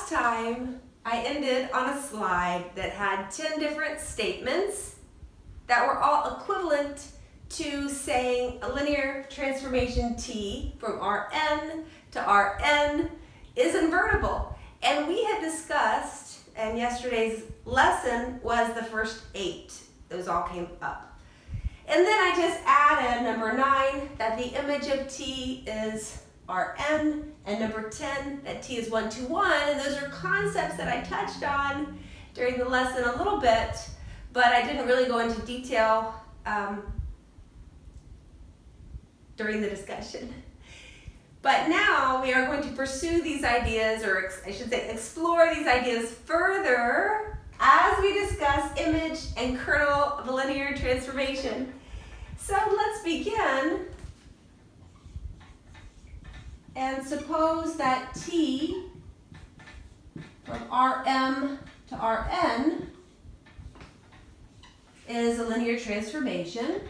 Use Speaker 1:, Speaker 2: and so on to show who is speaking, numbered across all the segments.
Speaker 1: last time I ended on a slide that had 10 different statements that were all equivalent to saying a linear transformation T from Rn to Rn is invertible. And we had discussed, and yesterday's lesson was the first 8. Those all came up. And then I just added number 9, that the image of T is Rn, and number 10, that T is 1, 2, 1. And those are concepts that I touched on during the lesson a little bit, but I didn't really go into detail during the discussion. But now we are going to pursue these ideas, or I should say explore these ideas further as we discuss image and kernel of a linear transformation. So let's begin. And suppose that T from Rm to Rn is a linear transformation.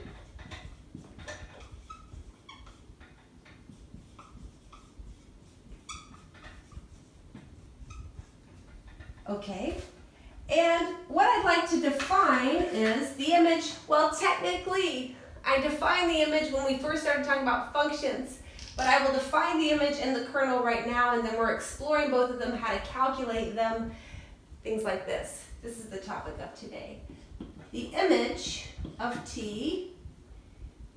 Speaker 1: Okay, and what I'd like to define is the image. Well, technically, I defined the image when we first started talking about functions, but I will define the image and the kernel right now, and then we're exploring both of them, how to calculate them, things like this. This is the topic of today. The image of T,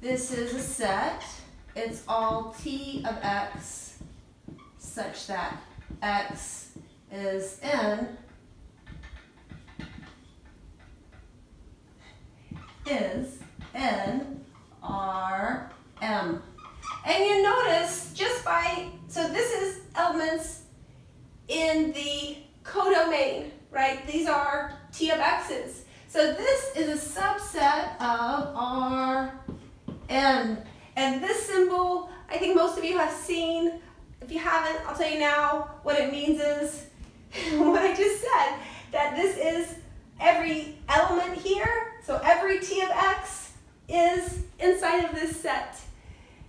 Speaker 1: this is a set. It's all T of x such that x is n is n r m. And you notice just by, so this is elements in the codomain, right? These are T of x's. So this is a subset of Rn. And this symbol, I think most of you have seen. If you haven't, I'll tell you now what it means is what I just said, that this is every element here. So every T of x is inside of this set.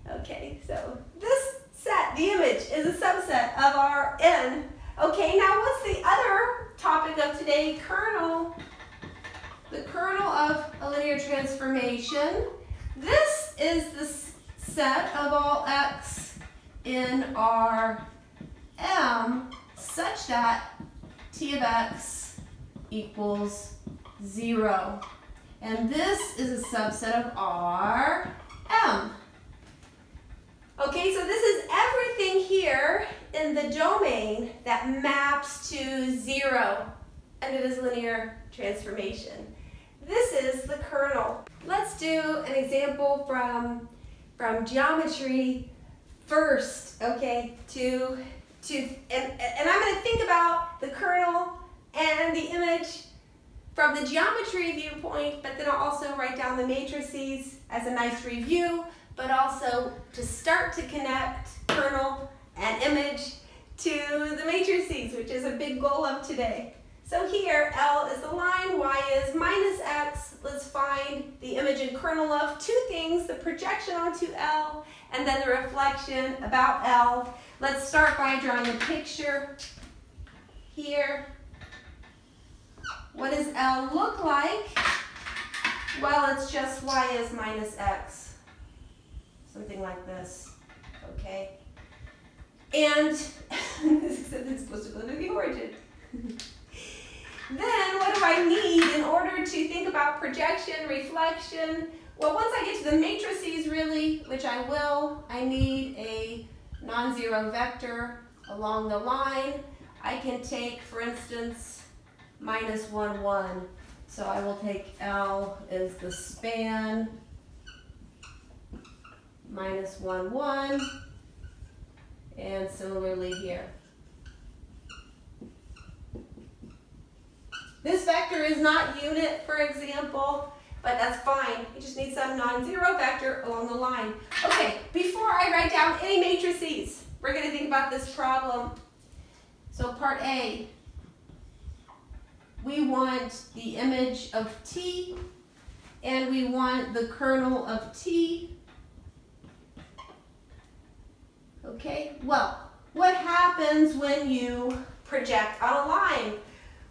Speaker 1: Okay, so this set, the image, is a subset of Rn. Okay, now what's the other topic of today? Kernel. The kernel of a linear transformation. This is the set of all x in Rm such that T of x equals 0. And this is a subset of Rm. Okay, so this is everything here in the domain that maps to 0, and it is linear transformation. This is the kernel. Let's do an example from geometry first, okay, and I'm going to think about the kernel and the image from the geometry viewpoint, but then I'll also write down the matrices as a nice review, but also to start to connect kernel and image to the matrices, which is a big goal of today. So here, L is the line, Y is minus X. Let's find the image and kernel of two things, the projection onto L, and then the reflection about L. Let's start by drawing a picture here. What does L look like? Well, it's just Y is minus X. Something like this, okay? And this is supposed to go to the origin. Then what do I need in order to think about projection, reflection? Well, once I get to the matrices really, which I will, I need a non-zero vector along the line. I can take, for instance, minus 1, 1. So I will take L as the span, minus 1, 1, and similarly here. This vector is not unit, for example, but that's fine. You just need some non-zero vector along the line. Okay, before I write down any matrices, we're going to think about this problem. So part A, we want the image of T, and we want the kernel of T. Okay, well, what happens when you project on a line.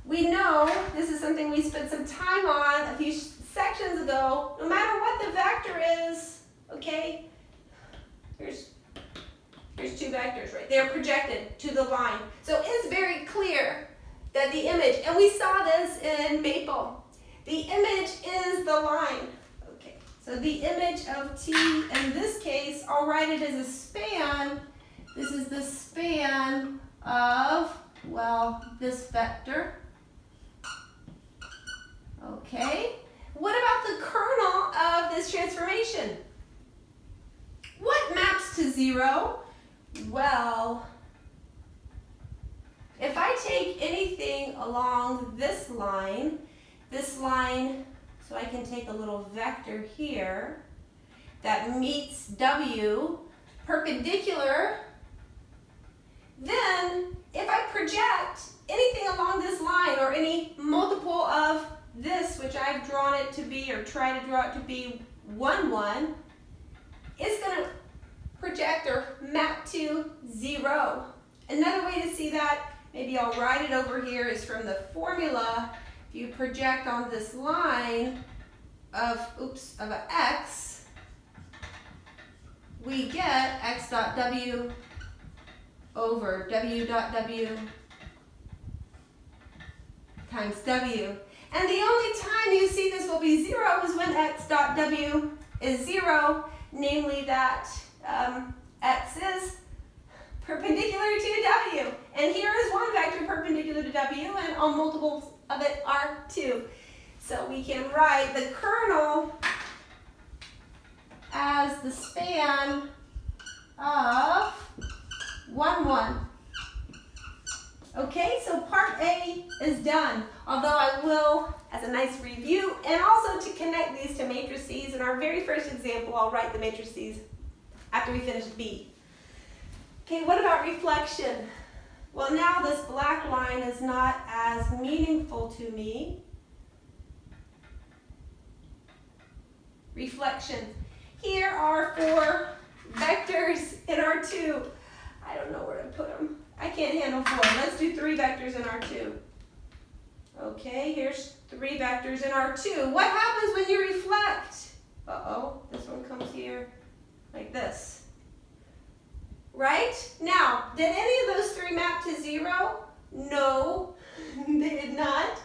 Speaker 1: We know this is something we spent some time on a few sections ago. No matter what the vector is, okay, here's two vectors right there projected to the line. So it's very clear that the image, and we saw this in Maple, the image is the line. Okay, so the image of T, in this case, I'll write it as a span. This is the span of, well, this vector. Okay, what about the kernel of this transformation? What maps to 0? Well, if I take anything along this line, so I can take a little vector here that meets W perpendicular, then if I project anything along this line or any multiple of this, which I've drawn it to be or try to draw it to be 1, 1, it's going to project or map to 0. Another way to see that, maybe I'll write it over here, is from the formula. If you project on this line of an x, we get x dot w over w dot w times w. And the only time you see this will be 0 is when x dot w is 0, namely that x is perpendicular to w. And here is one vector perpendicular to w, and all multiples of it are 2. So we can write the kernel as the span of 1, 1. Okay, so part A is done, although I will, as a nice review, and also to connect these to matrices, in our very first example, I'll write the matrices after we finish B. Okay, what about reflection? Well, now this black line is not as meaningful to me. Reflection. Here are 4 vectors in R2. I don't know where to put them. I can't handle 4. Let's do 3 vectors in R2. Okay, here's 3 vectors in R2. What happens when you reflect? Uh-oh, this one comes here like this. Right? Now, did any of those 3 map to 0? No, they did not.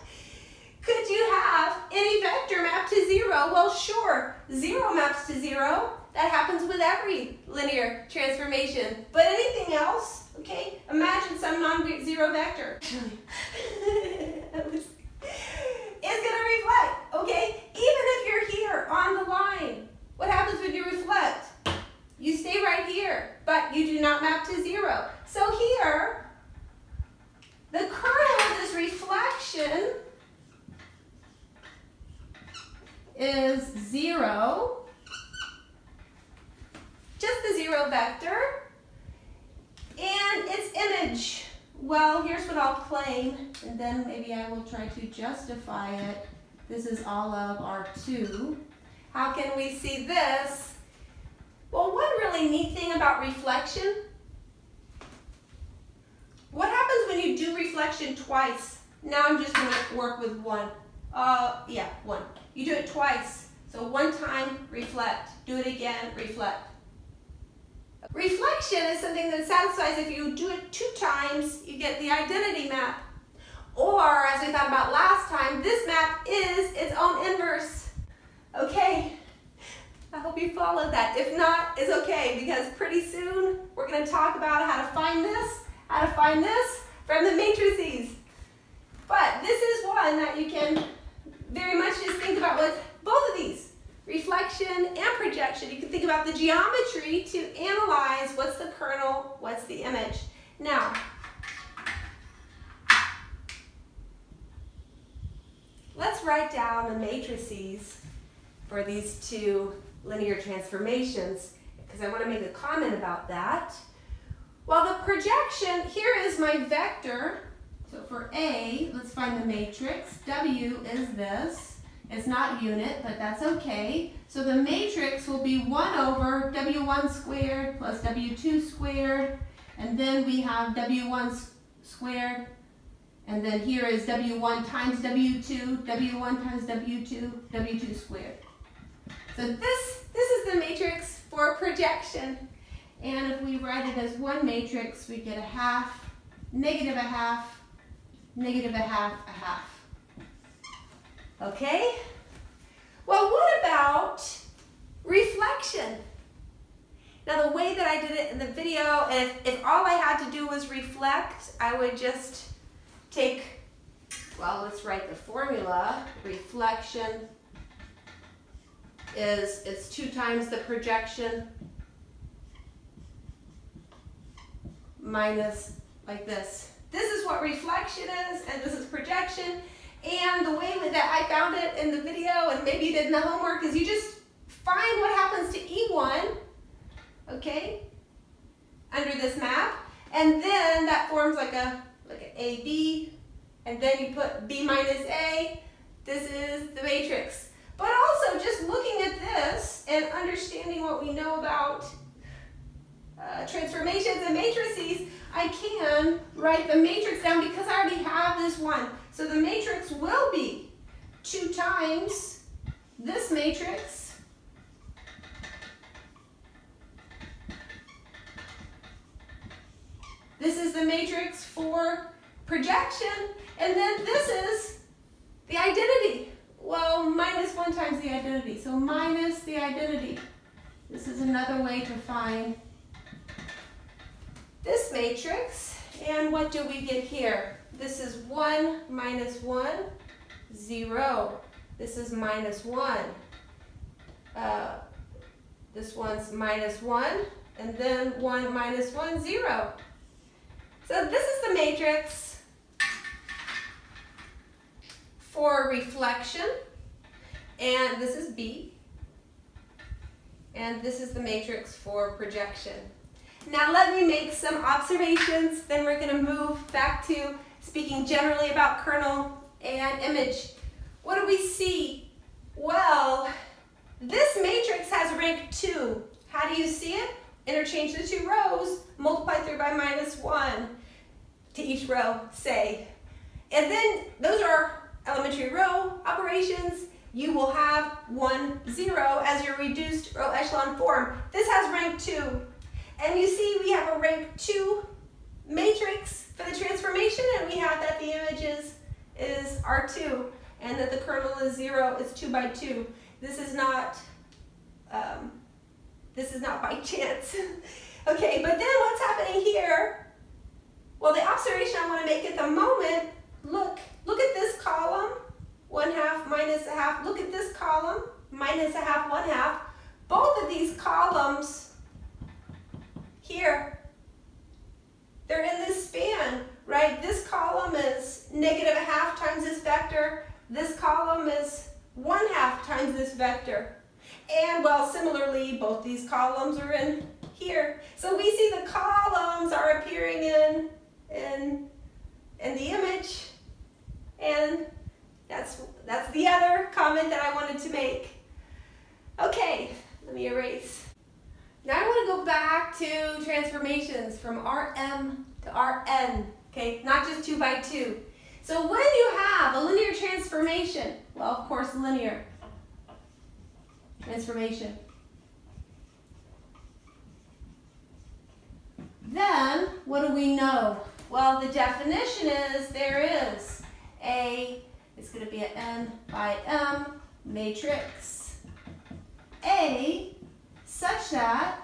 Speaker 1: Could you have any vector map to 0? Well, sure, 0 maps to 0. That happens with every linear transformation. But anything else, okay? Imagine some non-zero vector. It's going to reflect, okay? Even if you're here on the line, what happens when you reflect? You stay right here, but you do not map to 0. So here, the kernel of this reflection is 0. Just the 0 vector. And its image, well, here's what I'll claim, and then maybe I will try to justify it. This is all of R2. How can we see this? Well, one really neat thing about reflection, what happens when you do reflection twice? Now I'm just going to work with 1. 1. You do it twice. So 1 time, reflect. Do it again, reflect. Reflection is something that satisfies if you do it 2 times, you get the identity map. Or, as we thought about last time, this map is its own inverse. Okay, I hope you followed that. If not, it's okay, because pretty soon we're going to talk about how to find this from the matrices. But this is one that you can very much just think about with both of these. Reflection and projection. You can think about the geometry to analyze what's the kernel, what's the image. Now, let's write down the matrices for these 2 linear transformations, because I want to make a comment about that. Well, the projection, here is my vector. So for A, let's find the matrix. W is this. It's not unit, but that's okay. So the matrix will be 1 over W1 squared plus W2 squared, and then we have W1 squared And then here is W1 times W2, W1 times W2, W2 squared. So this is the matrix for projection. And if we write it as one matrix, we get a half, negative a half, negative a half, a half. Okay? Well, what about reflection? Now, the way that I did it in the video, if all I had to do was reflect, I would just take, well, let's write the formula. Reflection it's 2 times the projection minus like this. This is what reflection is, and this is projection. And the way that I found it in the video, and maybe you did in the homework, is you just find what happens to E1, okay, under this map, and then that forms like an AB, and then you put B minus A. This is the matrix. But also, just looking at this and understanding what we know about transformations and matrices, I can write the matrix down because I already have this one. So the matrix will be 2 times this matrix This is the matrix for projection, and then this is the identity. Well, minus 1 times the identity, so minus the identity. This is another way to find this matrix. And what do we get here? This is 1 minus 1, 0. This is minus 1. This one's minus 1, and then 1 minus 1, 0. So this is the matrix for reflection, and this is B, and this is the matrix for projection. Now let me make some observations, then we're going to move back to speaking generally about kernel and image. What do we see? Well, this matrix has rank 2. How do you see it? Interchange the 2 rows, multiply through by minus 1 to each row, say. And then those are elementary row operations. You will have 1, 0 as your reduced row echelon form. This has rank 2. And you see we have a rank 2 matrix for the transformation, and we have that the image is R2, and that the kernel is 0, it's 2 by 2. This is not by chance. Okay, but then what's happening here? Well, the observation I want to make at the moment, look at this column, 1/2 minus 1/2. Look at this column, minus 1/2, 1/2. Both of these columns here, they're in this span, right? This column is negative 1/2 times this vector. This column is 1/2 times this vector. And well, similarly, both these columns are in here. So we see the columns are appearing in the image, and that's the other comment that I wanted to make. Okay, let me erase. Now I want to go back to transformations from Rm to Rn, okay, not just 2 by 2. So when you have a linear transformation, well, of course, linear transformation, then what do we know? Well, the definition is there is it's going to be an n by m matrix A such that,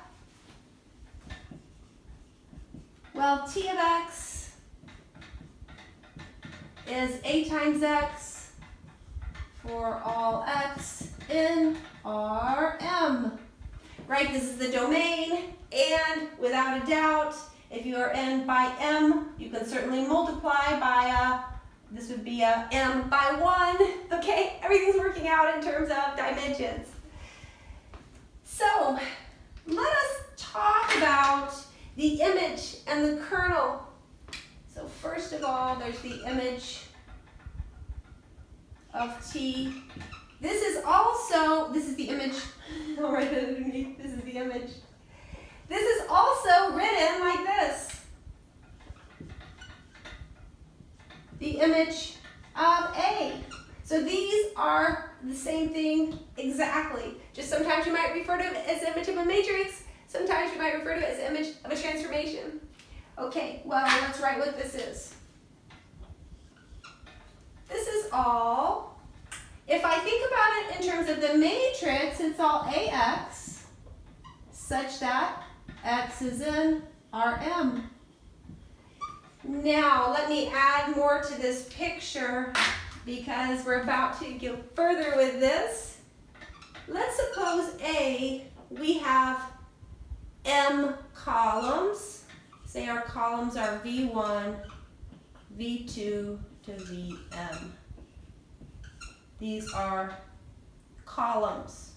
Speaker 1: well, T of x is A times x for all x in Rm. Right, this is the domain, and without a doubt, if you are n by m, you can certainly multiply by this would be a m by 1. Okay, everything's working out in terms of dimensions. So let us talk about the image and the kernel. So first of all, there's the image of T. This is the image, I'll write it underneath, this is the image. This is also written like this. the image of A. So these are the same thing exactly. Just sometimes you might refer to it as the image of a matrix. Sometimes you might refer to it as the image of a transformation. Okay, well, let's write what this is. This is all, if I think about it in terms of the matrix, it's all AX, such that X is in Rm. Now, let me add more to this picture because we're about to go further with this. Let's suppose A, we have M columns. Say our columns are V1, V2 to Vm. These are columns.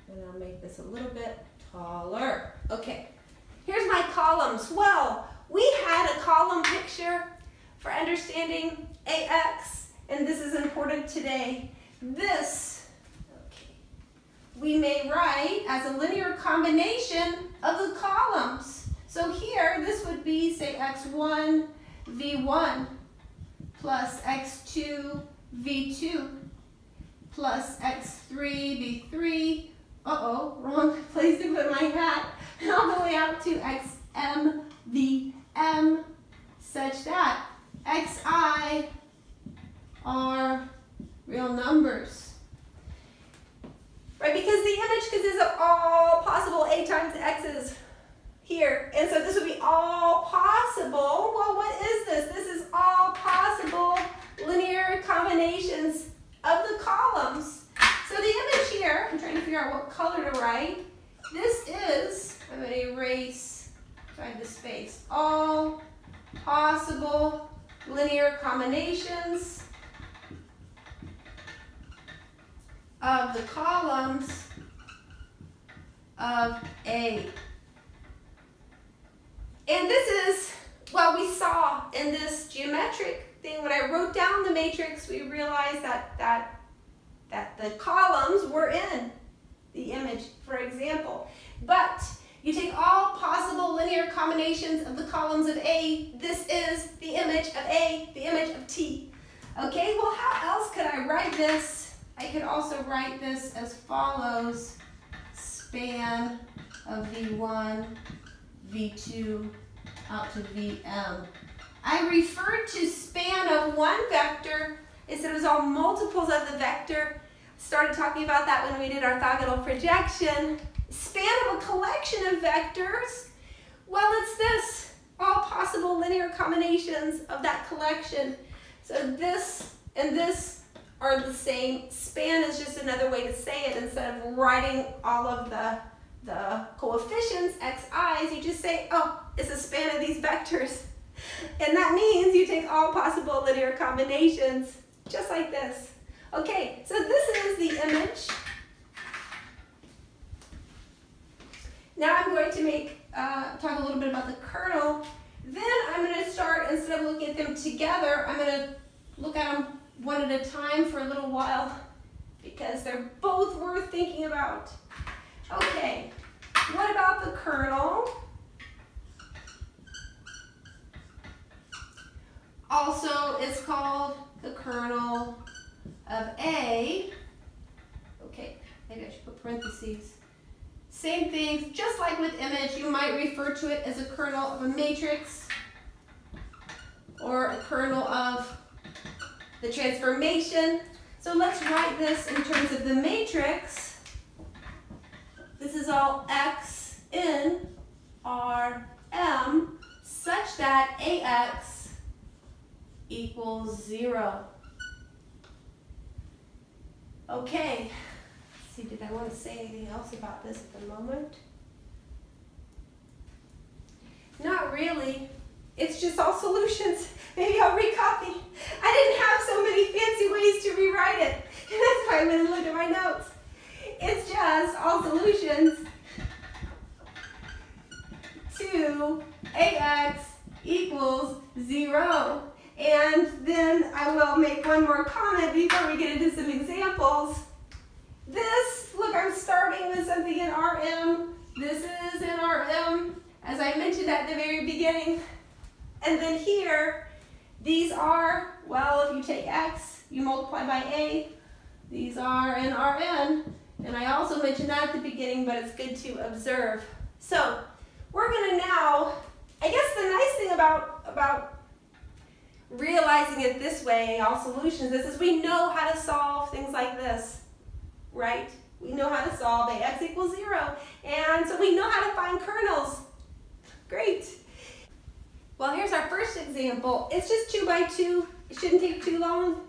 Speaker 1: And I'll make this a little bit taller. Okay, here's my columns. Well, we had a column picture for understanding AX, and this is important today. This, okay, we may write as a linear combination of the columns. So here, this would be, say, x1, v1, plus x2, v2, plus x3, v3, uh-oh, wrong place to put my hat, all the way out to xm, vm, such that xi are real numbers. Right, because the image consists of all possible a times x's here. And so this would be all possible. Well, what is this? This is all possible linear combinations of the columns. So the image here, I'm trying to figure out what color to write. This is, I'm going to erase, try the space, all possible linear combinations of the columns of A. And this is what we saw in this geometric thing. When I wrote down the matrix, we realized that the columns were in the image, for example. But you take all possible linear combinations of the columns of A. This is the image of A, the image of T. Okay, well, how else could I write this? I could also write this as follows. Span of V1, V2, out to Vm. I referred to span of one vector. It said it was all multiples of the vector. Started talking about that when we did orthogonal projection. Span of a collection of vectors. Well, it's this. All possible linear combinations of that collection. So this and this are the same. Span is just another way to say it. Instead of writing all of the coefficients, xi's, you just say, oh, it's a span of these vectors. And that means you take all possible linear combinations, just like this. Okay, so this is the image. Now I'm going to talk a little bit about the kernel. Then I'm going to start, instead of looking at them together, I'm going to look at them one at a time for a little while because they're both worth thinking about. Okay, what about the kernel? Also, it's called the kernel of A. Okay, maybe I should put parentheses. Same thing, just like with image, you might refer to it as a kernel of a matrix or a kernel of the transformation. So let's write this in terms of the matrix. This is all X in Rm such that Ax equals 0. Okay, let's see, did I want to say anything else about this at the moment? Not really. It's just all solutions. Maybe I'll recopy. I didn't have so many fancy ways to rewrite it. And that's why I'm going to look at my notes. It's just all solutions to Ax equals 0. And then I will make one more comment before we get into some examples. This, look, I'm starting with something in Rm. This is in Rm. as I mentioned at the very beginning. And then here, these are, well, if you take x, you multiply by a, these are in Rn. And I also mentioned that at the beginning, but it's good to observe. So we're going to now, I guess the nice thing about realizing it this way, all solutions, is we know how to solve things like this, right? We know how to solve ax equals 0. And so we know how to find kernels. Great. Well, here's our first example. It's just 2 by 2. It shouldn't take too long.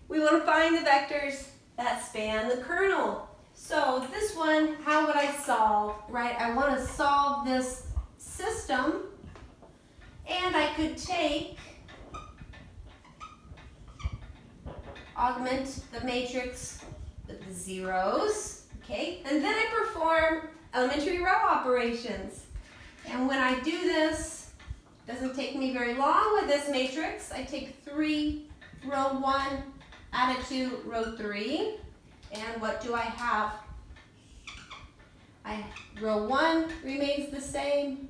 Speaker 1: We want to find the vectors that span the kernel. So this one, how would I solve, right? I want to solve this system, and I could augment the matrix with the zeros, okay? And then I perform elementary row operations. And when I do this, it doesn't take me very long with this matrix. I take 3, row 1, add it to row 3. And what do I have? Row 1 remains the same.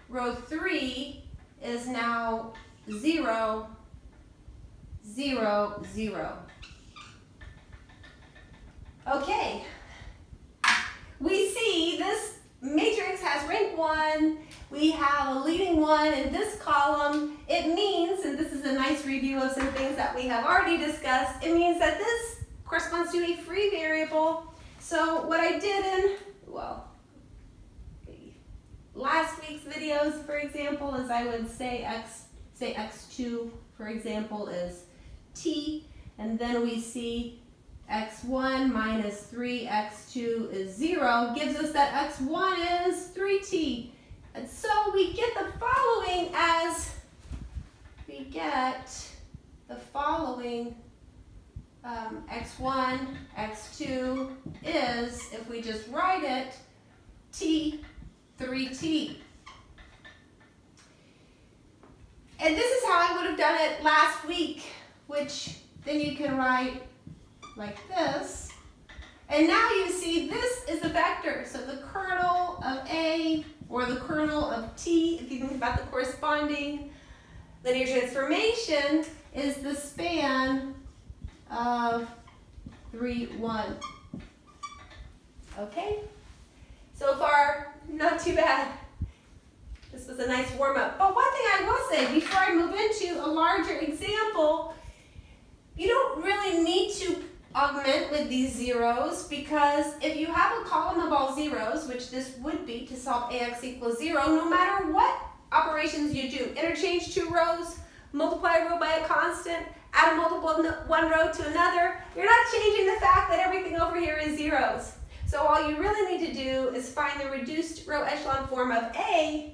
Speaker 1: Row 3 is now 0, 0, 0. Okay. We see this matrix has rank 1. We have a leading 1 in this column. It means, and this is a nice review of some things that we have already discussed, it means that this corresponds to a free variable. So what I did in, well, last week's videos, for example, is I would say x2, for example, is t, and then we see x1 minus 3x2 is 0, gives us that x1 is 3t. And so we get the following as, x1, x2 is, if we just write it, t, 3t. And this is how I would have done it last week, which then you can write like this. And now you see this is the vector. So the kernel of A or the kernel of T, if you think about the corresponding linear transformation, is the span of 3, 1. Okay? So far, not too bad. This was a nice warm-up. But one thing I will say before I move into a larger example, you don't really need to augment with these zeros, because if you have a column of all zeros, which this would be to solve ax equals 0, no matter what operations you do, interchange 2 rows, multiply a row by a constant, add a multiple of 1 row to another, you're not changing the fact that everything over here is zeros. So all you really need to do is find the reduced row echelon form of A,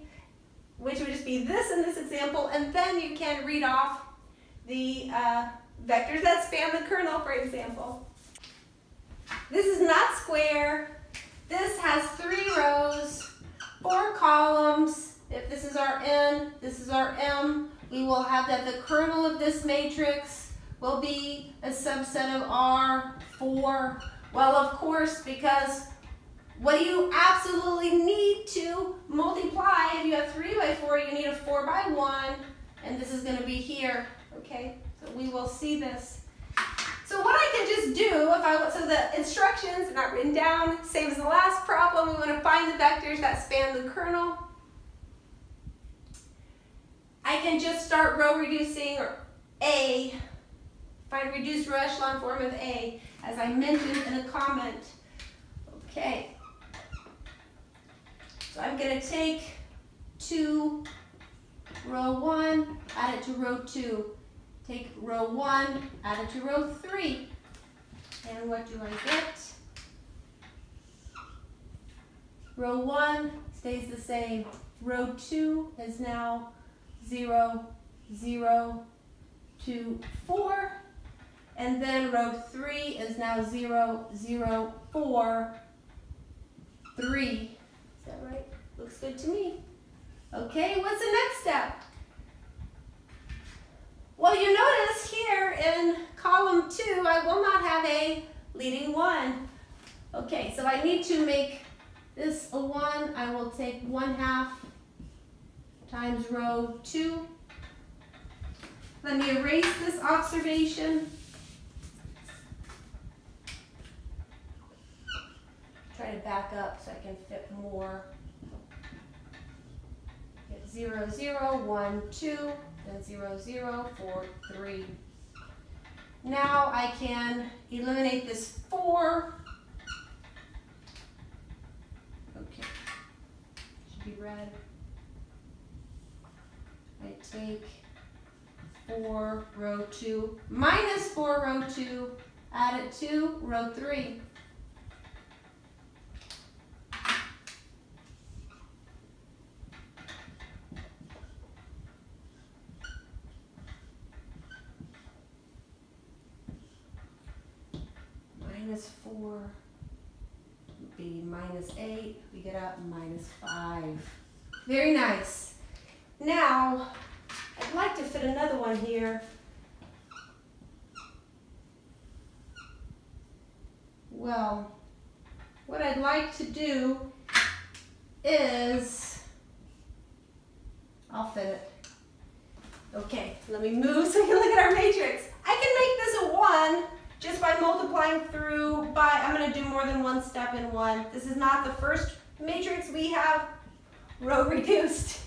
Speaker 1: which would just be this in this example, and then you can read off the vectors that span the kernel, for example. This is not square. This has 3 rows, 4 columns. If this is our n, this is our m, we will have that the kernel of this matrix will be a subset of R4. Well, of course, because what do you absolutely need to multiply? If you have 3 by 4, you need a 4 by 1, and this is going to be here, okay? So we will see this. So what I can just do, so the instructions are not written down, same as the last problem. We want to find the vectors that span the kernel. I can just start row reducing, or A, find reduced row echelon form of A, as I mentioned in a comment. Okay. So I'm going to take 2, row 1, add it to row 2. Take row 1, add it to row 3. And what do I get? Row 1 stays the same. Row 2 is now 0, 0, 2, 4. And then row 3 is now 0, 0, 4, 3. Is that right? Looks good to me. Okay, what's the next step? Well, you notice here in column 2, I will not have a leading 1. Okay, so I need to make this a 1. I will take 1/2 times row 2. Let me erase this observation. Try to back up so I can fit more. Get 0, 0, 1, 2, then 0, 0, 4, 3. Now I can eliminate this 4. Okay, should be red. I take 4, row 2, minus 4, row 2, add it to row 3. Minus 4 would be minus 8. We get up minus 5. Very nice. Now, I'd like to fit another one here. Well, what I'd like to do is, I'll fit it. Okay, let me move so you can look at our matrix. I can make this a 1 just by multiplying through by, I'm going to do more than one step in one. This is not the first matrix we have row reduced.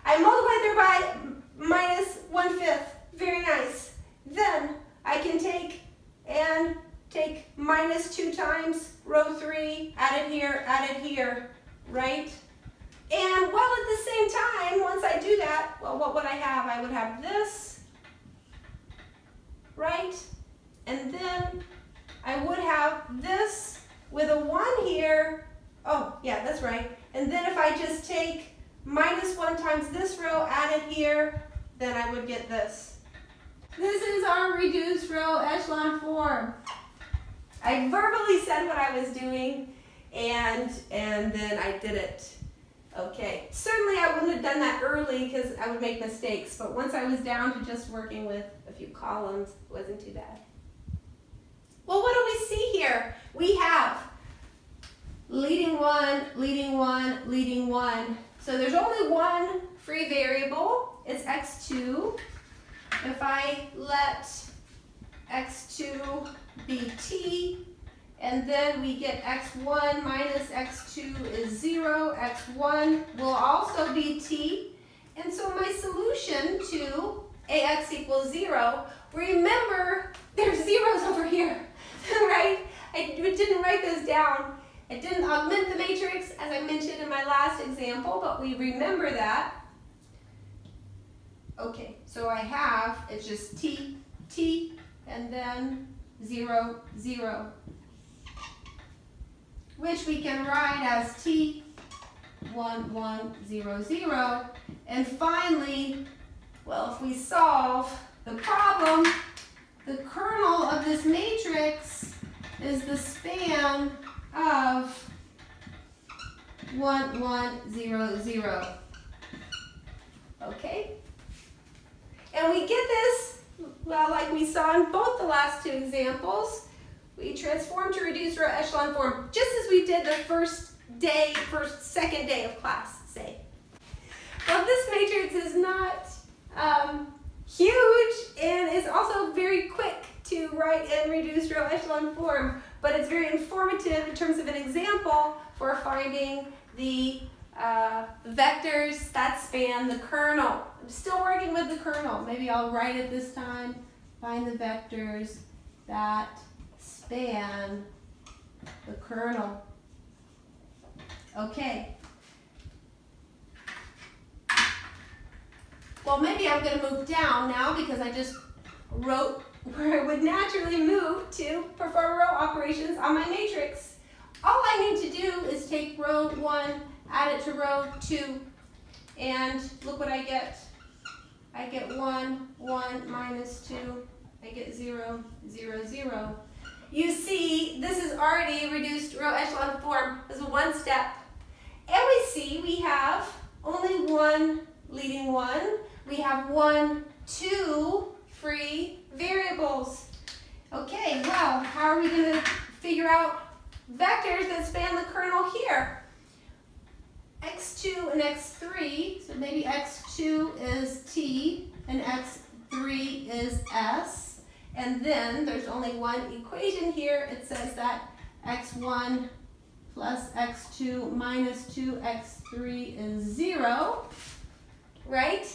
Speaker 1: I multiply through by minus 1/5. Very nice. Then I can take minus 2 times row 3, add it here, right? And well, at the same time, once I do that, well, what would I have? I would have this, right? And then I would have this with a 1 here. Oh, yeah, that's right. And then if I just take minus 1 times this row, add it here, then I would get this. This is our reduced row echelon form. I verbally said what I was doing, and then I did it. Okay, certainly I wouldn't have done that early because I would make mistakes, but once I was down to just working with a few columns, it wasn't too bad. Well, what do we see here? We have leading 1, leading 1, leading 1. So there's only one free variable, it's x2. If I let x2 be t, and then we get x1 minus x2 is 0, x1 will also be t. And so my solution to ax equals 0, remember there's zeros over here, right? I didn't write those down. I didn't augment the matrix as I mentioned in my last example, but we remember that. Okay, so I have, it's just t, t, and then 0, 0, which we can write as t, 1, 1, 0, 0. And finally, well, if we solve the problem, the kernel of this matrix is the span of 1, 1, 0, 0. Okay? And we get this, well, like we saw in both the last two examples. We transform to reduced row echelon form, just as we did the second day of class, say. Well, this matrix is not huge and is also very quick to write in reduced row echelon form, but it's very informative in terms of an example for finding the vectors that span the kernel. I'm still working with the kernel. Maybe I'll write it this time. Find the vectors that span the kernel. Okay. Well, maybe I'm going to move down now because I just wrote where I would naturally move to perform row operations on my matrix. All I need to do is take row 1, add it to row 2, and look what I get. I get 1, 1 minus 2. I get 0, 0, 0. You see, this is already reduced row echelon form. This is one step. And we see we have only one leading 1. We have 1, 2 free variables. Okay, well, how are we going to figure out vectors that span the kernel here. x2 and x3, so maybe x2 is t and x3 is s. And then there's only one equation here. It says that x1 plus x2 minus 2x3 is 0, right?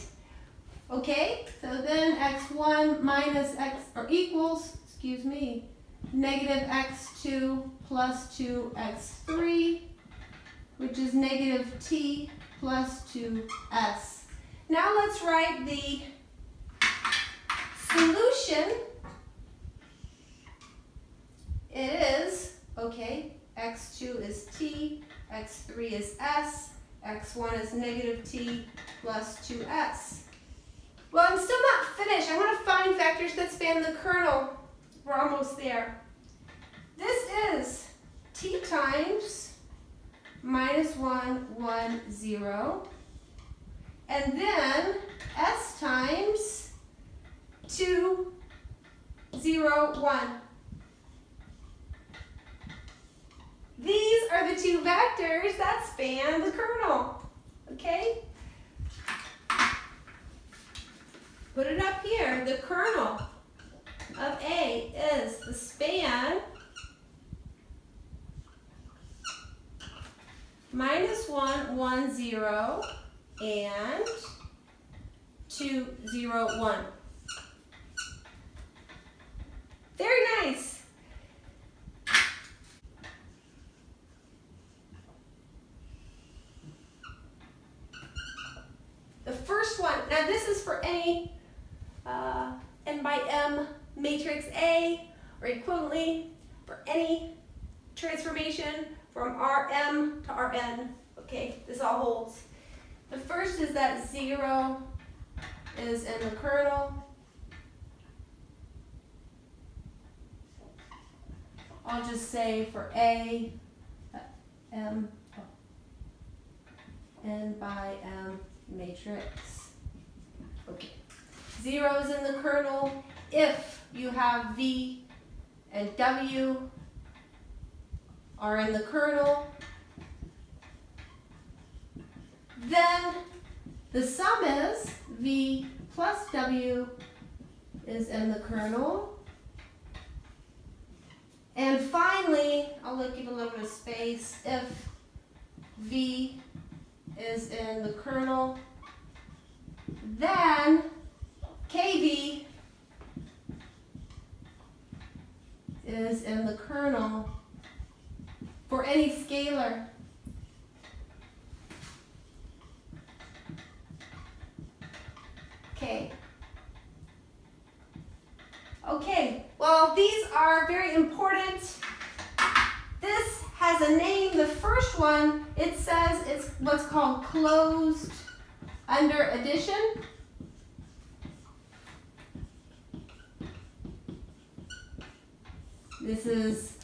Speaker 1: Okay, so then x1 minus x, or equals, excuse me, negative x2 plus 2x3, which is negative t plus 2s. Now let's write the solution. It is, okay, x2 is t, x3 is s, x1 is negative t plus 2s. Well, I'm still not finished. I want to find vectors that span the kernel. We're almost there. This is t times minus 1, 1, 0. And then s times 2, 0, 1. These are the two vectors that span the kernel, okay? Put it up here. The kernel of A is the span minus 1, 1, 0, and 2, 0, 1. Very nice. The first one, now this is for any n by m matrix A, or equivalently for any transformation from Rm to Rn. Okay, this all holds. The first is that 0 is in the kernel. I'll just say for A, m, n by m matrix. Okay. 0 is in the kernel if you have V and W are in the kernel. Then the sum is V plus W is in the kernel. And finally, I'll give a little bit of space, if V is in the kernel, then KV is in the kernel for any scalar. Okay. Okay, well, these are very important. This has a name. The first one, it says it's what's called closed under addition. This is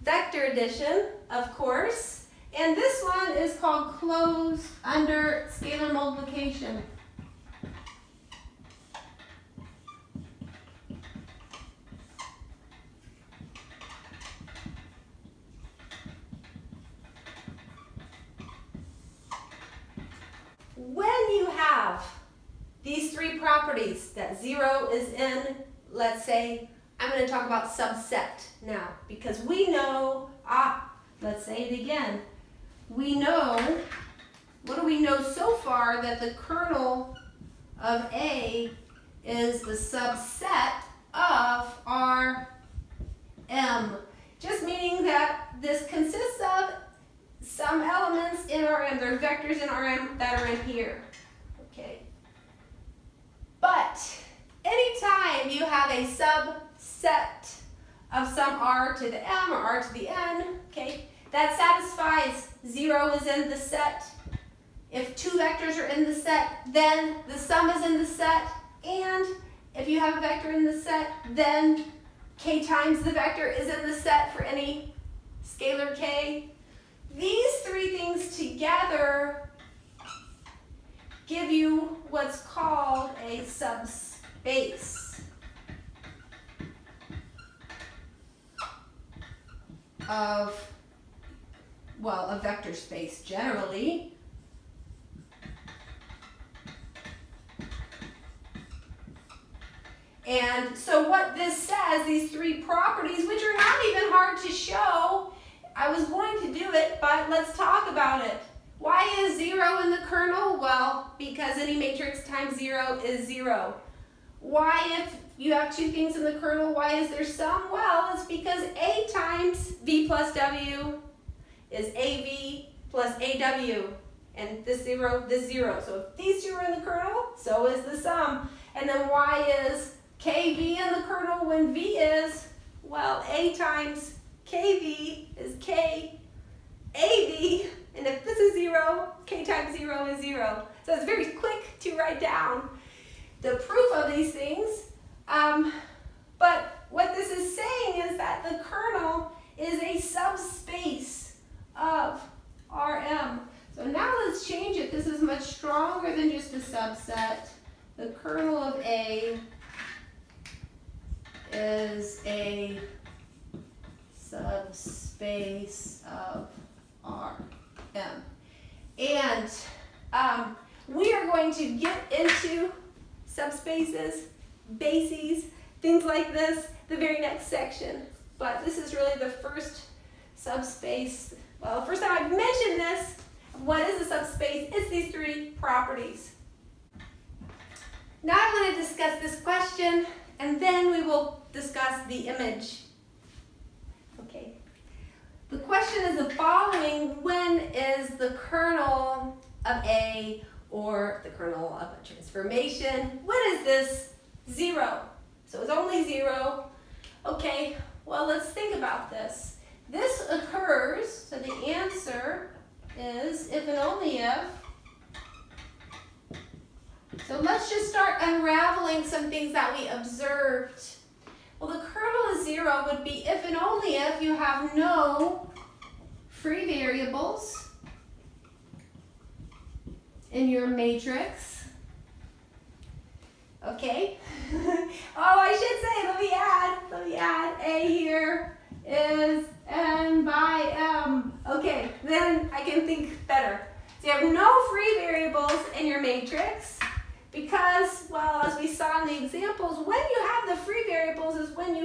Speaker 1: vector addition, of course. And this one is called closed under scalar multiplication. When you have these three properties, that 0 is in, let's say, I'm going to talk about subset now, because we know, let's say it again. We know, what do we know so far? That the kernel of A is the subset of Rm. Just meaning that this consists of some elements in Rm. There are vectors in Rm that are in here. Okay. But anytime you have a subset of some r to the m or r to the n, okay, that satisfies 0 is in the set. If two vectors are in the set, then the sum is in the set. And if you have a vector in the set, then k times the vector is in the set for any scalar k. These three things together give you what's called a subspace. of, well, a vector space generally. And so what this says, these three properties, which are not even hard to show, I was going to do it, but let's talk about it. Why is 0 in the kernel? Well, because any matrix times 0 is 0. Why, if you have two things in the kernel, why is there some? Well, it's because A times V plus W is AV plus AW. And this 0, this 0. So if these two are in the kernel, so is the sum. And then why is KV in the kernel when V is? Well, A times KV is KAV. And if this is 0, K times 0 is 0. So it's very quick to write down the proof of these things. But what this is saying is that the kernel is a subspace of Rm. So now let's change it. This is much stronger than just a subset. The kernel of A is a subspace of Rm. And we are going to get into subspaces, bases, things like this, the very next section. But this is really the first subspace. Well, the first time I've mentioned this. What is a subspace? It's these three properties. Now I want to discuss this question, and then we will discuss the image. Okay. The question is the following: when is the kernel of A, or the kernel of a transformation, when is this 0? So it's only 0. Okay, well, let's think about this. This occurs, so the answer is if and only if. So let's just start unraveling some things that we observed. Well, the kernel of 0 would be if and only if you have no free variables in your matrix. Okay. Oh, I should say, let me add A here is N by M. Okay, then I can think better. So you have no free variables in your matrix because, well, as we saw in the examples, when you have the free variables is when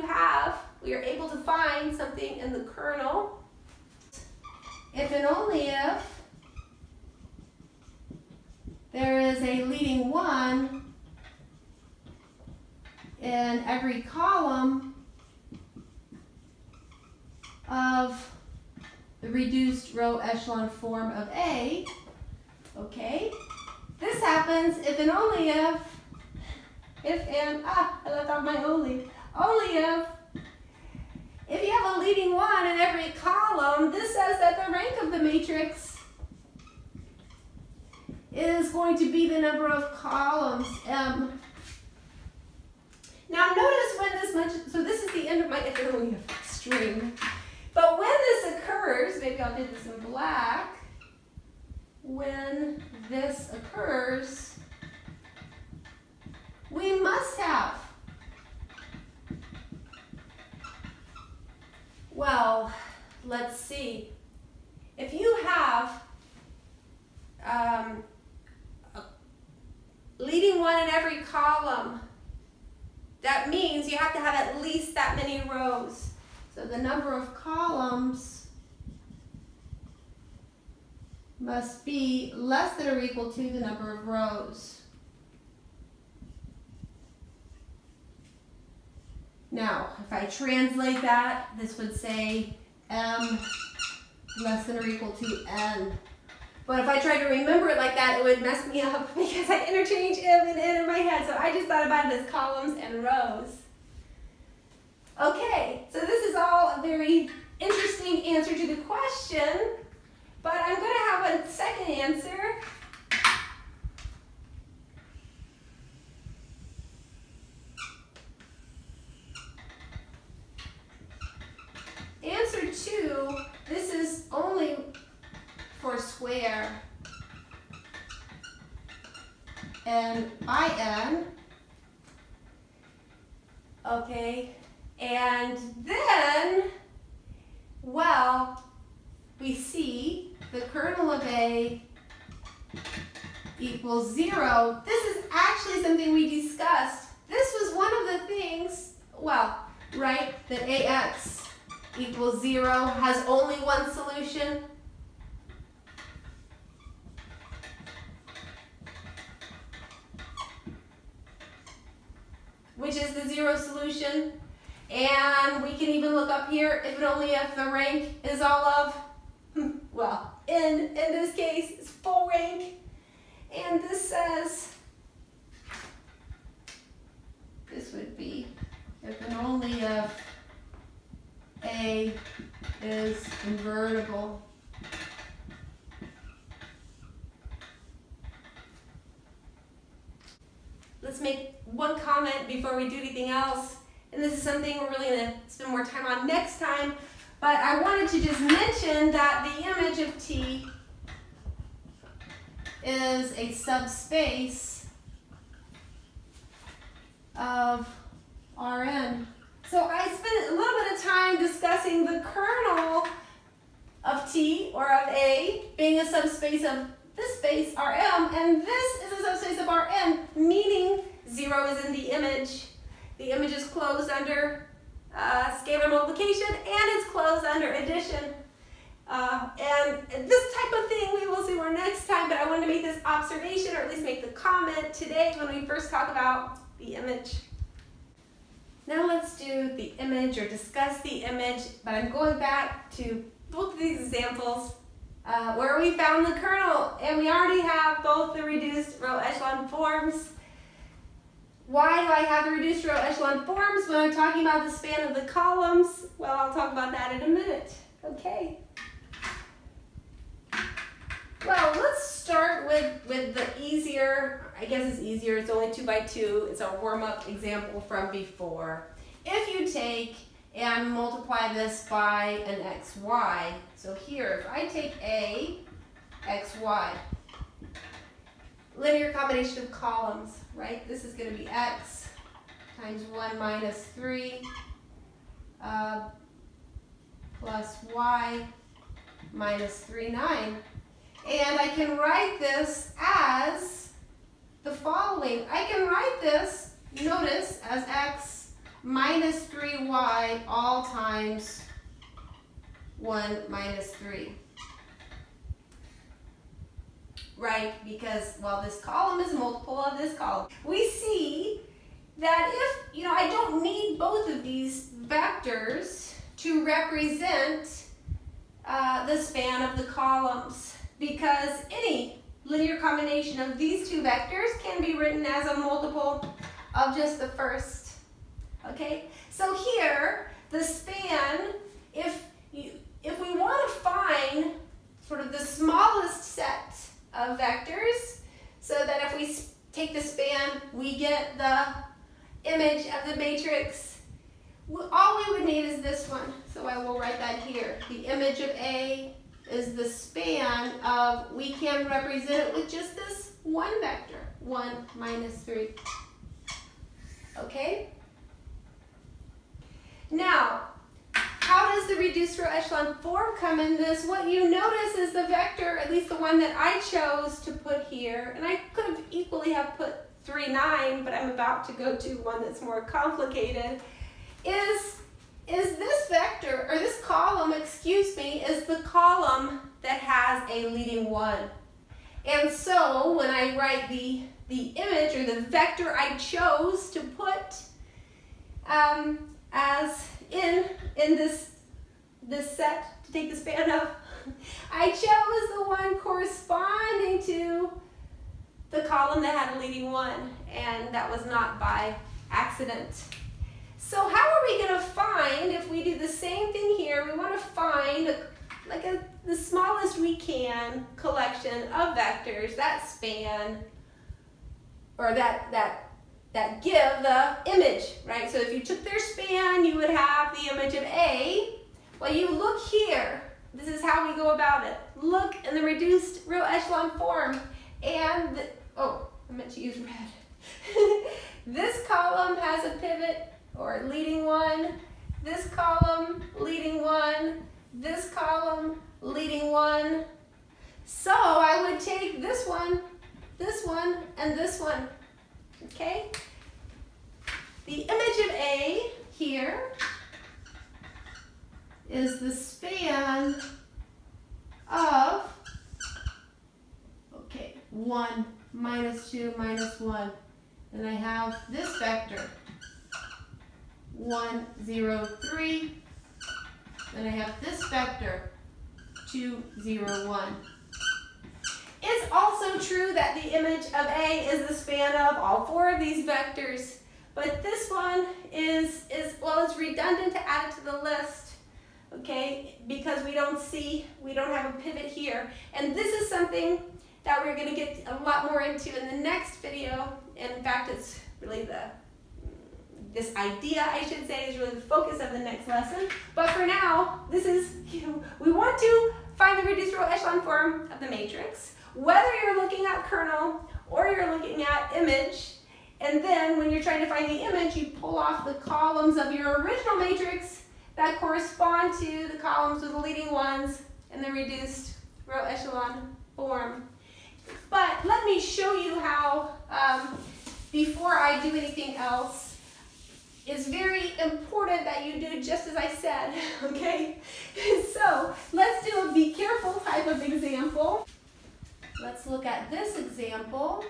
Speaker 1: we are able to find something in the kernel. If and only if there is a leading 1 in every column of the reduced row echelon form of A. Okay, this happens if and only if I left out my only if you have a leading 1 in every column. This says that the rank of the matrix is going to be the number of columns, M. Now notice when this much, so this is the end of my if and only if string. But when this occurs, maybe I'll do this in black. When this occurs, we must have, well, let's see. If you have a leading 1 in every column, that means you have to have at least that many rows. So the number of columns must be less than or equal to the number of rows. Now, if I translate that, this would say M less than or equal to N. But if I tried to remember it like that, it would mess me up because I interchange M and N in my head. So I just thought about it as columns and rows. Okay, so this is all a very interesting answer to the question, but I'm going to have a second answer. Answer 2, this is only for square and by N. Okay. And then Well, we see the kernel of A equals 0. This is actually something we discussed. This was one of the things, well, right, that AX equals 0 has only one solution. Which is the 0 solution. And we can even look up here if the rank is all of, well, in this case, it's full rank. And this says, this would be if and only if A is invertible. Let's make one comment before we do anything else. And this is something we're really going to spend more time on next time. But I wanted to just mention that the image of T is a subspace of Rn. So I spent a little bit of time discussing the kernel of T, or of A, being a subspace of this space, Rm, and this is a subspace of Rn, meaning 0 is in the image. The image is closed under scalar multiplication, and it's closed under addition. And this type of thing we will see more next time, but I wanted to make this observation, or at least make the comment today when we first talk about the image. Now let's do the image, or discuss the image, but I'm going back to both of these examples where we found the kernel, and we already have both the reduced row echelon forms. Why do I have the reduced row echelon forms when I'm talking about the span of the columns? Well, I'll talk about that in a minute. Okay. Well, let's start with the easier, I guess it's easier, it's only 2 by 2. It's our warm-up example from before. If you take and multiply this by an xy, so here, if I take a xy, linear combination of columns, right? This is going to be x times 1 minus 3 plus y minus 3, 9. And I can write this as the following. I can write this, notice, as x minus 3y all times 1 minus 3. Right, because, well, this column is a multiple of this column. We see that if, I don't need both of these vectors to represent the span of the columns, because any linear combination of these two vectors can be written as a multiple of just the first. Okay, so here, the span, if we want to find sort of the smallest set of vectors, so that if we take the span, we get the image of the matrix, all we would need is this one. So I will write that here. The image of A is the span of, we can represent it with just this one vector, 1 minus 3. Okay? Now, how does the reduced row echelon form come in this? What you notice is the vector, at least the one that I chose to put here, and I could have equally have put 3, 9, but I'm about to go to one that's more complicated, is this vector, or this column, excuse me, is the column that has a leading 1. And so when I write the image, or the vector I chose to put as in this set to take the span of, I chose the one corresponding to the column that had a leading 1, and that was not by accident. So how are we going to find, if we do the same thing here, we want to find the smallest we can collection of vectors that span, or that give the image, right? So if you took their span, you would have the image of A. Well, you look here. This is how we go about it. Look in the reduced row echelon form. And, oh, I meant to use red. This column has a pivot, or leading 1. This column, leading 1. this column, leading 1. So I would take this one, and this one, okay? The image of A here is the span of, okay, 1 minus 2 minus 1. And I have this vector, 1, 0, 3. Then I have this vector, 2, 0, 1. It's also true that the image of A is the span of all 4 of these vectors, but this one is well, it's redundant to add it to the list, okay, because we don't have a pivot here. And this is something that we're going to get a lot more into in the next video. And in fact, it's really this idea, I should say, is really the focus of the next lesson. But for now, this is, we want to find the reduced row echelon form of the matrix, whether you're looking at kernel or you're looking at image. And then when you're trying to find the image, you pull off the columns of your original matrix that correspond to the columns with the leading ones in the reduced row echelon form. But let me show you how, before I do anything else, it's very important that you do just as I said, okay? So let's do a be careful type of example. Let's look at this example.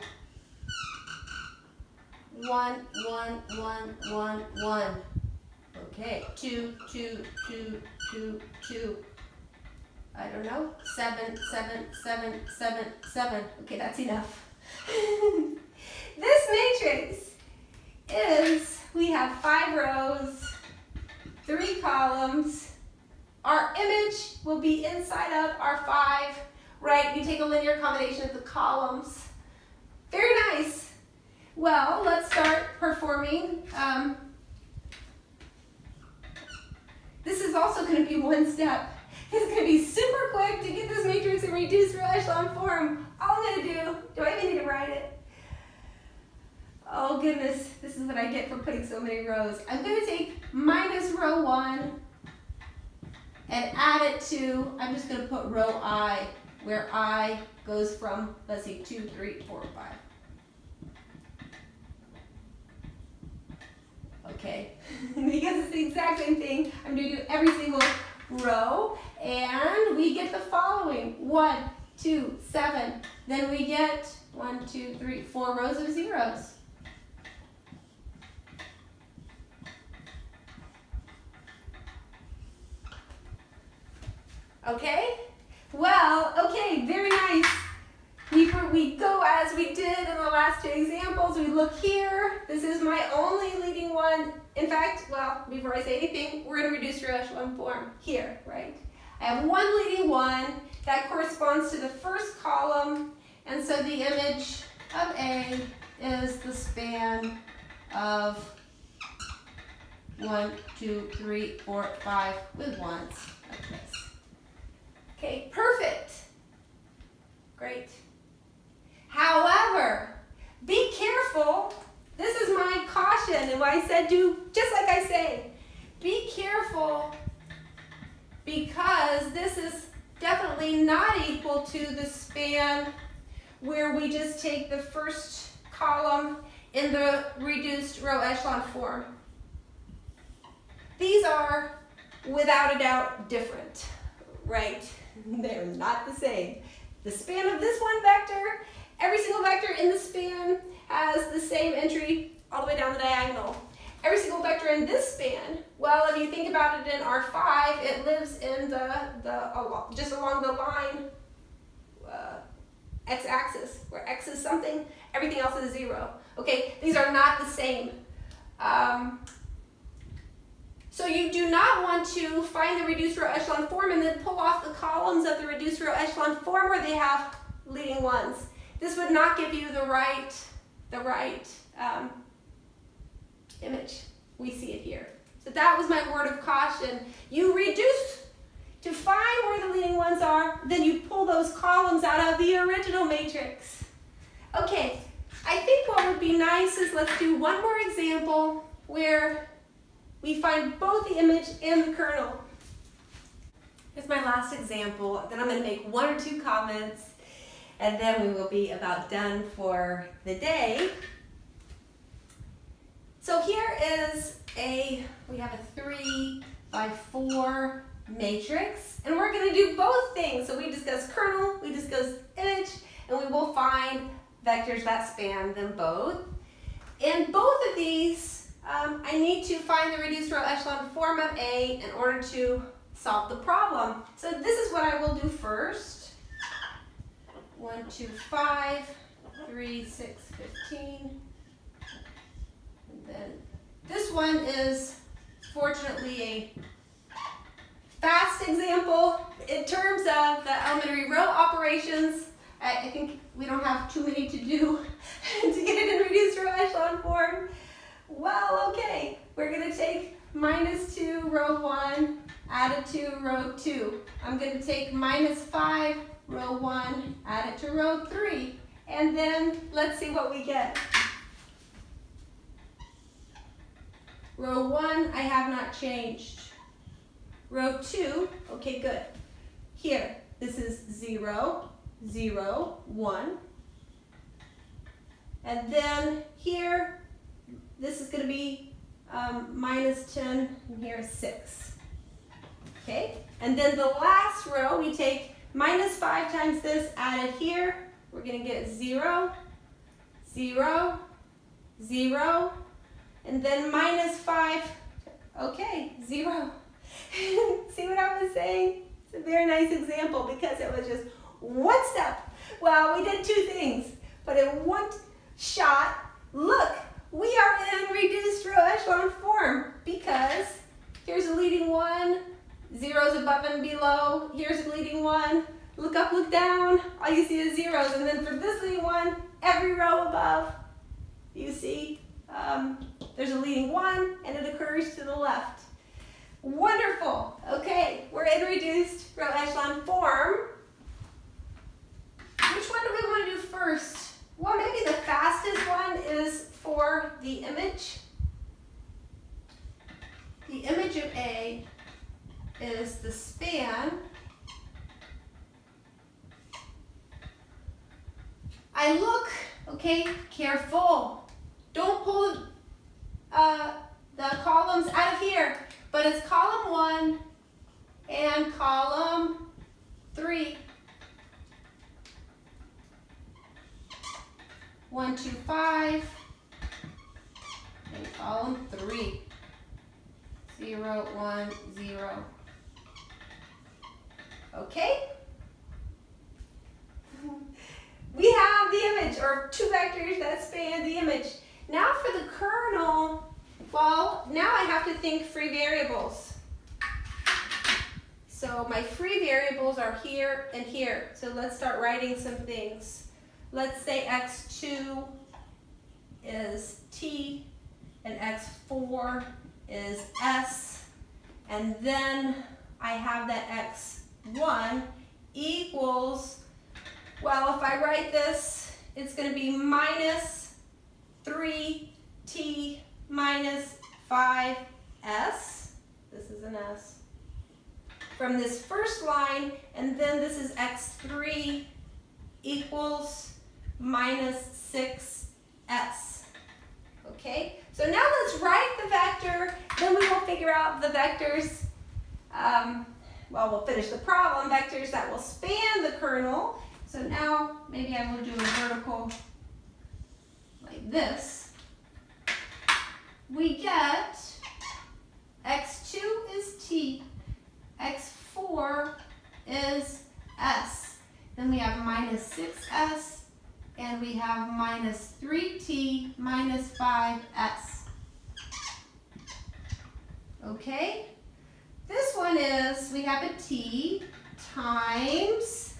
Speaker 1: 1, 1, 1, 1, 1. Okay, 2, 2, 2, 2, 2. I don't know, 7, 7, 7, 7, 7. Okay, that's enough. This matrix is, we have 5 rows, 3 columns. Our image will be inside of our 5, right? You take a linear combination of the columns. Very nice. Well, let's start performing. This is also going to be one step. It's going to be super quick to get this matrix in reduced row echelon form. All I'm going to do I even need to write it? Oh goodness, this is what I get for putting so many rows. I'm going to take minus row 1 and add it to, I'm just going to put row I, where I goes from, let's see, 2, 3, 4, 5. Okay, because it's the exact same thing. I'm going to do every single row, and we get the following: 1, 2, 7. Then we get 1, 2, 3, 4 rows of zeros. Okay? Well, okay, very nice. We go as we did in the last 2 examples. We look here. This is my only leading one. In fact, well, before I say anything, we're going to reduce row echelon form here, right? I have one leading one that corresponds to the first column, and so the image of A is the span of 1, 2, 3, 4, 5 with ones like this. Okay, perfect. Great. However, be careful. This is my caution, and I said do just like I say. Be careful, because this is definitely not equal to the span where we just take the first column in the reduced row echelon form. These are, without a doubt, different, right? They're not the same. The span of this one vector, every single vector in the span has the same entry all the way down the diagonal. Every single vector in this span, well, if you think about it in R5, it lives in just along the line x-axis, where x is something, everything else is 0. Okay, these are not the same. So you do not want to find the reduced row echelon form and then pull off the columns of the reduced row echelon form where they have leading ones. This would not give you the right image. We see it here. So that was my word of caution. You reduce to find where the leading ones are, then you pull those columns out of the original matrix. Okay, I think what would be nice is let's do one more example where we find both the image and the kernel. Here's my last example. Then I'm going to make one or two comments, and then we will be about done for the day. So here is we have a 3 by 4 matrix, and we're going to do both things. So we discuss kernel, we discuss image, and we will find vectors that span them both. In both of these, I need to find the reduced row echelon form of A in order to solve the problem. So this is what I will do first. 1, 2, 5, 3, 6, 15. And then this one is fortunately a fast example. In terms of the elementary row operations, I think we don't have too many to do to get it in reduced row echelon form. Well, okay, we're going to take -2 row 1, add it to row 2. I'm going to take -5 row 1, add it to row 3, and then let's see what we get. Row 1, I have not changed. Row 2, okay, good. Here, this is 0, 0, 1. And then here, this is going to be -10, and here is 6. Okay, and then the last row, we take -5 times this, add it here. We're going to get 0, 0, 0, and then -5, okay, 0. See what I was saying? It's a very nice example because it was just one step. Well, we did two things, but in one shot, look, we are in reduced row echelon form because here's a leading 1, zeros above and below, here's a leading 1, look up, look down, all you see is zeros, and then for this leading 1, every row above, you see there's a leading 1 and it occurs to the left. Wonderful. Okay, we're in reduced row echelon form. Which one do we want to do first? Well, maybe the fastest one is for the image. The image of A is the span. I look, okay, careful. Don't pull the columns out of here, but it's column 1 and column 3. 1, 2, 5, and column 3. 0, 1, 0. Okay? We have the image, or two vectors that span the image. Now for the kernel, well, now I have to think free variables. So my free variables are here and here. So let's start writing some things. Let's say x2 is t and x4 is s, and then I have that x1 equals, well, if I write this, it's going to be minus 3t minus 5s. This is an s. From this first line, and then this is x3 equals minus 6s. Okay, so now let's write the vector, then we will figure out the vectors, well, we'll finish the problem, vectors that will span the kernel. So now maybe I will do a vertical like this. We get x2 is t, x4 is s. Then we have minus 6s, and we have minus 3t minus 5s. Okay? This one is, we have a t times,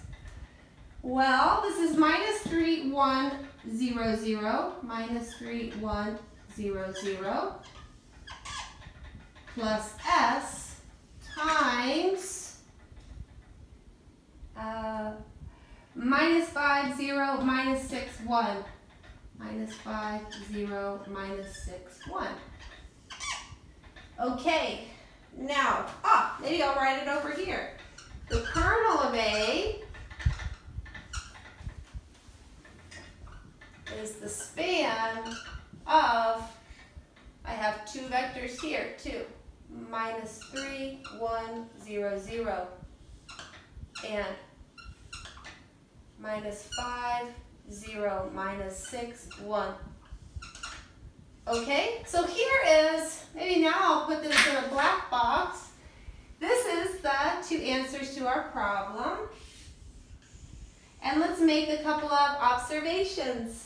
Speaker 1: well, this is minus 3, 1, 0, 0, minus 3, 1, 0, 0, plus s times minus 5, 0, minus 6, 1. Minus 5, 0, minus 6, 1. Okay, now, maybe I'll write it over here. the kernel of A is the span of, I have two vectors here, 2, minus 3, 1, 0, 0, and minus 5, 0, minus 6, 1. Okay, so here is, maybe now I'll put this in a black box. This is the two answers to our problem. And let's make a couple of observations.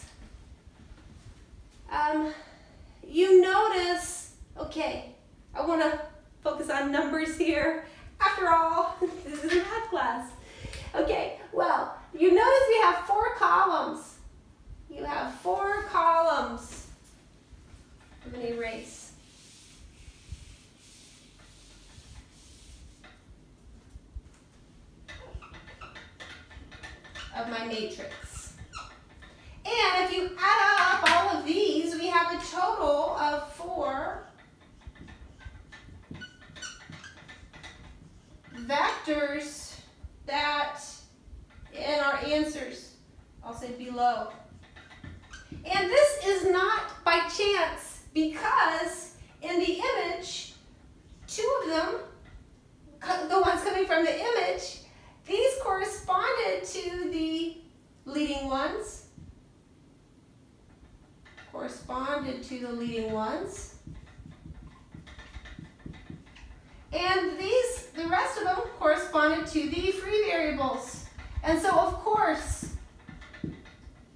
Speaker 1: You notice, okay, I want to focus on numbers here. After all, this is a math class. Okay, well, you notice we have 4 columns. You have 4 columns. I'm going to erase. Of my matrix. And if you add up all of these, we have a total of 4 vectors that in our answers, I'll say below. And this is not by chance, because in the image, 2 of them, the ones coming from the image, these corresponded to the leading ones. And these, the rest of them, corresponded to the free variables. And so, of course,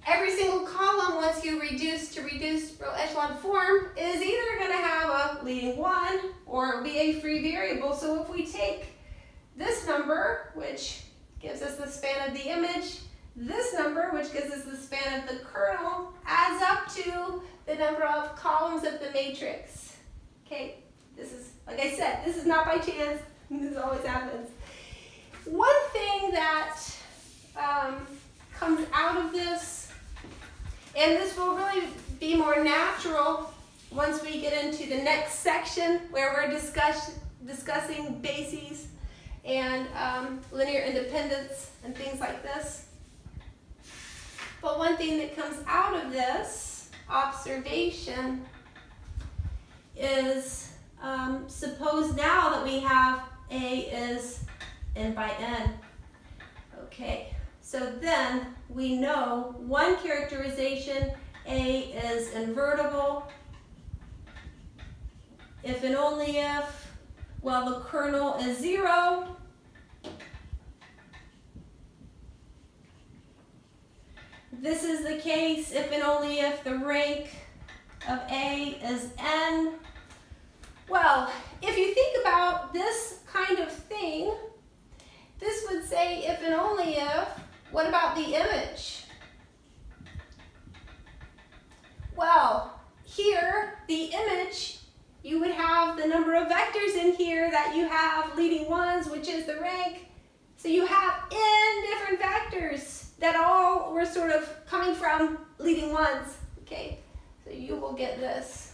Speaker 1: every single column, once you reduce to reduced row echelon form, is either going to have a leading one or be a free variable. So if we take this number, which gives us the span of the image, this number, which gives us the span of the kernel, adds up to the number of columns of the matrix. Okay, this is, like I said, this is not by chance. This always happens. One thing that comes out of this, and this will really be more natural once we get into the next section where we're discussing bases and linear independence and things like this. But one thing that comes out of this observation is, suppose now that we have A is n by n. Okay, so then we know one characterization, A is invertible if and only if, well, the kernel is 0. This is the case if and only if the rank of A is n. Well, if you think about this kind of thing, this would say if and only if, what about the image? Well, here, the image, you would have the number of vectors in here that you have leading ones, which is the rank. So you have n different vectors that all were sort of coming from leading ones. Okay, so you will get this.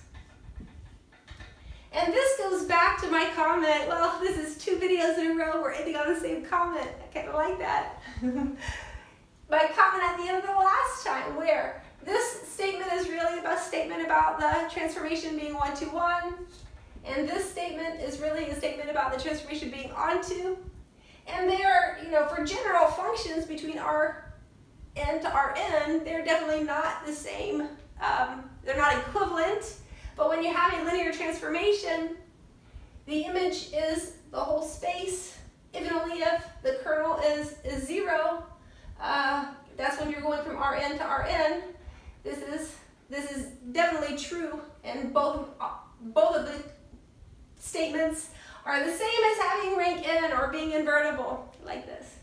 Speaker 1: And this goes back to my comment, well, this is 2 videos in a row, we're ending on the same comment. I kind of like that. My comment at the end of the last time, where this statement is really a statement about the transformation being 1 to 1, and this statement is really a statement about the transformation being onto. And they are, you know, for general functions between Rn to Rn, they're definitely not the same. They're not equivalent. But when you have a linear transformation, the image is the whole space. If and only if the kernel is 0, that's when you're going from Rn to Rn. This is definitely true, and both of the statements are the same as having rank n or being invertible, like this.